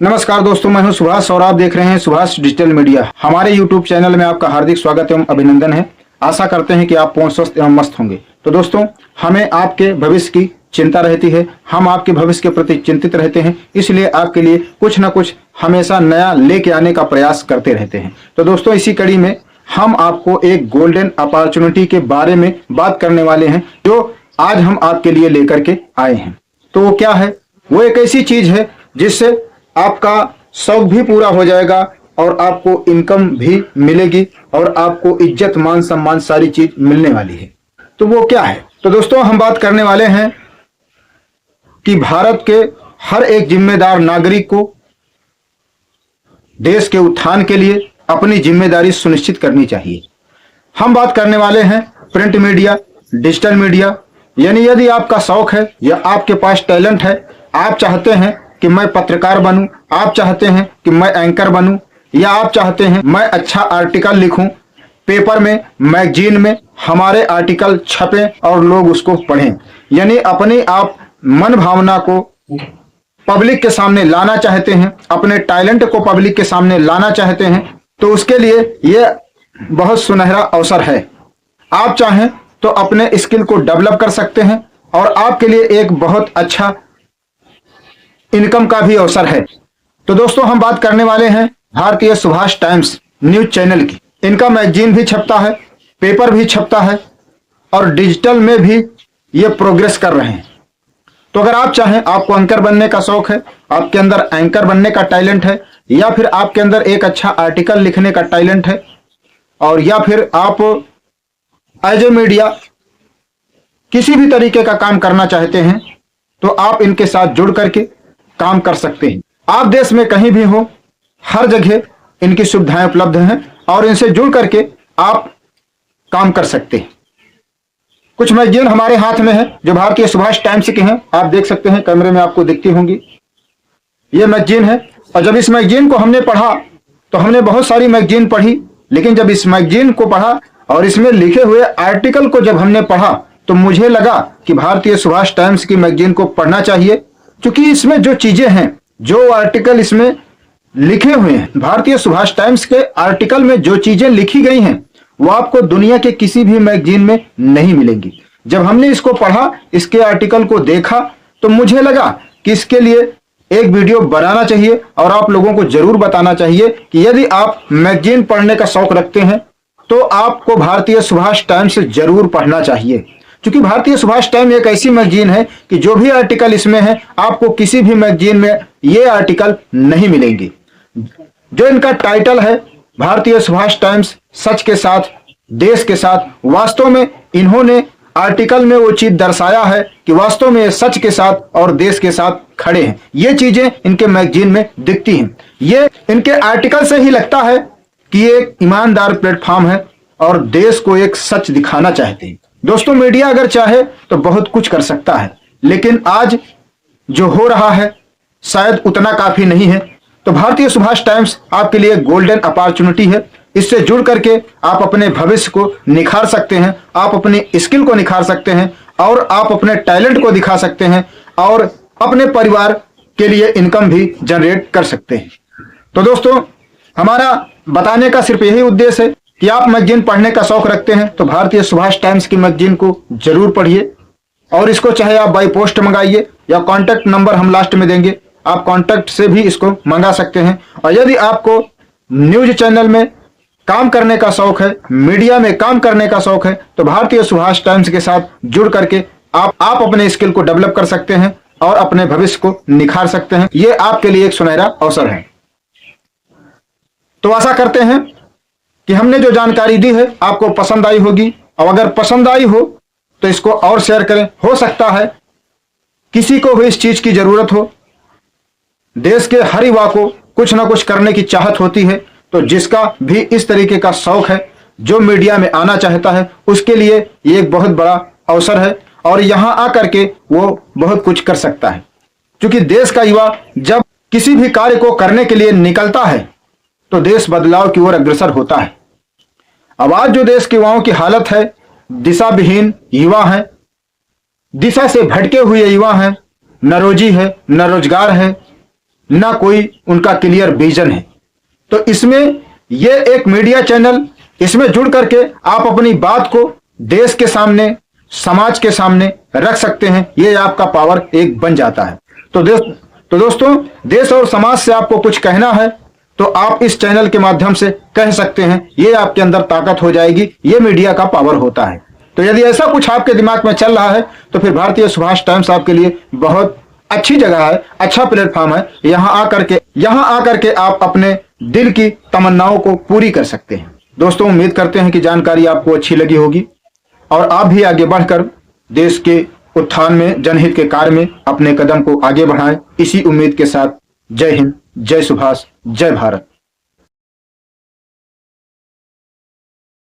नमस्कार दोस्तों, मैं हूं सुभाष और आप देख रहे हैं सुभाष डिजिटल मीडिया। हमारे YouTube चैनल में आपका हार्दिक स्वागत एवं अभिनंदन है। आशा करते हैं कि आप पूर्ण स्वस्थ एवं मस्त होंगे। तो दोस्तों, हमें आपके भविष्य की चिंता रहती है, हम आपके भविष्य के प्रति चिंतित रहते हैं, इसलिए आपके लिए कुछ ना कुछ हमेशा नया लेके आने का प्रयास करते रहते हैं। तो दोस्तों, इसी कड़ी में हम आपको एक गोल्डन अपॉर्चुनिटी के बारे में बात करने वाले हैं, जो आज हम आपके लिए लेकर के आए हैं। तो वो क्या है? वो एक ऐसी चीज है जिससे आपका शौक भी पूरा हो जाएगा और आपको इनकम भी मिलेगी और आपको इज्जत मान सम्मान सारी चीज मिलने वाली है। तो वो क्या है? तो दोस्तों, हम बात करने वाले हैं कि भारत के हर एक जिम्मेदार नागरिक को देश के उत्थान के लिए अपनी जिम्मेदारी सुनिश्चित करनी चाहिए। हम बात करने वाले हैं प्रिंट मीडिया, डिजिटल मीडिया। यानी यदि आपका शौक है या आपके पास टैलेंट है, आप चाहते हैं कि मैं पत्रकार बनूं, आप चाहते हैं कि मैं एंकर बनूं, या आप चाहते हैं मैं अच्छा आर्टिकल लिखूं, पेपर में, मैगजीन में हमारे आर्टिकल छपे और लोग उसको पढ़ें, यानी अपनी आप मन भावना को पब्लिक के सामने लाना चाहते हैं, अपने टैलेंट को पब्लिक के सामने लाना चाहते हैं, तो उसके लिए ये बहुत सुनहरा अवसर है। आप चाहें तो अपने स्किल को डेवलप कर सकते हैं और आपके लिए एक बहुत अच्छा इनकम का भी अवसर है। तो दोस्तों, हम बात करने वाले हैं भारतीय सुभाष टाइम्स न्यूज चैनल की। इनका मैगजीन भी छपता है, पेपर भी छपता है और डिजिटल में भी ये प्रोग्रेस कर रहे हैं। तो अगर आप चाहें, आपको एंकर बनने का शौक है, आपके अंदर एंकर बनने का टैलेंट है, या फिर आपके अंदर एक अच्छा आर्टिकल लिखने का टैलेंट है, और या फिर आप एज ए मीडिया किसी भी तरीके का काम करना चाहते हैं, तो आप इनके साथ जुड़ करके काम कर सकते हैं। आप देश में कहीं भी हो, हर जगह इनकी सुविधाएं उपलब्ध हैं और इनसे जुड़ करके आप काम कर सकते हैं। कुछ मैगजीन हमारे हाथ में है जो भारतीय सुभाष टाइम्स के हैं। आप देख सकते हैं, कैमरे में आपको दिखती होंगी, ये मैगजीन है। और जब इस मैगजीन को हमने पढ़ा तो हमने बहुत सारी मैगजीन पढ़ी, लेकिन जब इस मैगजीन को पढ़ा और इसमें लिखे हुए आर्टिकल को जब हमने पढ़ा तो मुझे लगा कि भारतीय सुभाष टाइम्स की मैगजीन को पढ़ना चाहिए, क्योंकि इसमें जो चीजें हैं, जो आर्टिकल इसमें लिखे हुए हैं, भारतीय सुभाष टाइम्स के आर्टिकल में जो चीजें लिखी गई हैं, वो आपको दुनिया के किसी भी मैगजीन में नहीं मिलेंगी। जब हमने इसको पढ़ा, इसके आर्टिकल को देखा, तो मुझे लगा कि इसके लिए एक वीडियो बनाना चाहिए और आप लोगों को जरूर बताना चाहिए कि यदि आप मैगजीन पढ़ने का शौक रखते हैं तो आपको भारतीय सुभाष टाइम्स जरूर पढ़ना चाहिए। क्योंकि भारतीय सुभाष टाइम एक ऐसी मैगजीन है कि जो भी आर्टिकल इसमें है, आपको किसी भी मैगजीन में ये आर्टिकल नहीं मिलेंगे। जो इनका टाइटल है भारतीय सुभाष टाइम्स सच के साथ, देश के साथ, वास्तव में इन्होंने आर्टिकल में वो चीज दर्शाया है कि वास्तव में ये सच के साथ और देश के साथ खड़े हैं। ये चीजें इनके मैगजीन में दिखती हैं। ये इनके आर्टिकल से ही लगता है कि ये एक ईमानदार प्लेटफॉर्म है और देश को एक सच दिखाना चाहते हैं। दोस्तों, मीडिया अगर चाहे तो बहुत कुछ कर सकता है, लेकिन आज जो हो रहा है शायद उतना काफी नहीं है। तो भारतीय सुभाष टाइम्स आपके लिए गोल्डन अपॉर्चुनिटी है। इससे जुड़ करके आप अपने भविष्य को निखार सकते हैं, आप अपनी स्किल को निखार सकते हैं और आप अपने टैलेंट को दिखा सकते हैं और अपने परिवार के लिए इनकम भी जनरेट कर सकते हैं। तो दोस्तों, हमारा बताने का सिर्फ यही उद्देश्य है कि आप मैगजीन पढ़ने का शौक रखते हैं तो भारतीय सुभाष टाइम्स की मैगजीन को जरूर पढ़िए, और इसको चाहे आप बाई पोस्ट मंगाइए या कॉन्टैक्ट नंबर हम लास्ट में देंगे, आप कॉन्टैक्ट से भी इसको मंगा सकते हैं। और यदि आपको न्यूज चैनल में काम करने का शौक है, मीडिया में काम करने का शौक है, तो भारतीय सुभाष टाइम्स के साथ जुड़ करके आप अपने स्किल को डेवलप कर सकते हैं और अपने भविष्य को निखार सकते हैं। ये आपके लिए एक सुनहरा अवसर है। तो आशा करते हैं कि हमने जो जानकारी दी है आपको पसंद आई होगी, और अगर पसंद आई हो तो इसको और शेयर करें। हो सकता है किसी को भी इस चीज की जरूरत हो। देश के हर युवा को कुछ ना कुछ करने की चाहत होती है, तो जिसका भी इस तरीके का शौक है, जो मीडिया में आना चाहता है, उसके लिए ये एक बहुत बड़ा अवसर है और यहां आकर के वो बहुत कुछ कर सकता है। क्योंकि देश का युवा जब किसी भी कार्य को करने के लिए निकलता है तो देश बदलाव की ओर अग्रसर होता है। अब आज जो देश के युवाओं की हालत है, दिशा विहीन युवा हैं, दिशा से भटके हुए युवा हैं, न रोजी है, न रोजगार है, ना कोई उनका क्लियर विजन है। तो इसमें ये एक मीडिया चैनल, इसमें जुड़ करके आप अपनी बात को देश के सामने, समाज के सामने रख सकते हैं। ये आपका पावर एक बन जाता है। तो दोस्तों, देश और समाज से आपको कुछ कहना है तो आप इस चैनल के माध्यम से कह सकते हैं। ये आपके अंदर ताकत हो जाएगी। ये मीडिया का पावर होता है। तो यदि ऐसा कुछ आपके दिमाग में चल रहा है तो फिर भारतीय सुभाष टाइम्स आपके लिए बहुत अच्छी जगह है, अच्छा प्लेटफॉर्म है। यहां आकर के आप अपने दिल की तमन्नाओं को पूरी कर सकते हैं। दोस्तों, उम्मीद करते हैं कि जानकारी आपको अच्छी लगी होगी और आप भी आगे बढ़कर देश के उत्थान में, जनहित के कार्य में अपने कदम को आगे बढ़ाएं। इसी उम्मीद के साथ जय हिंद, जय सुभाष, जय भारत।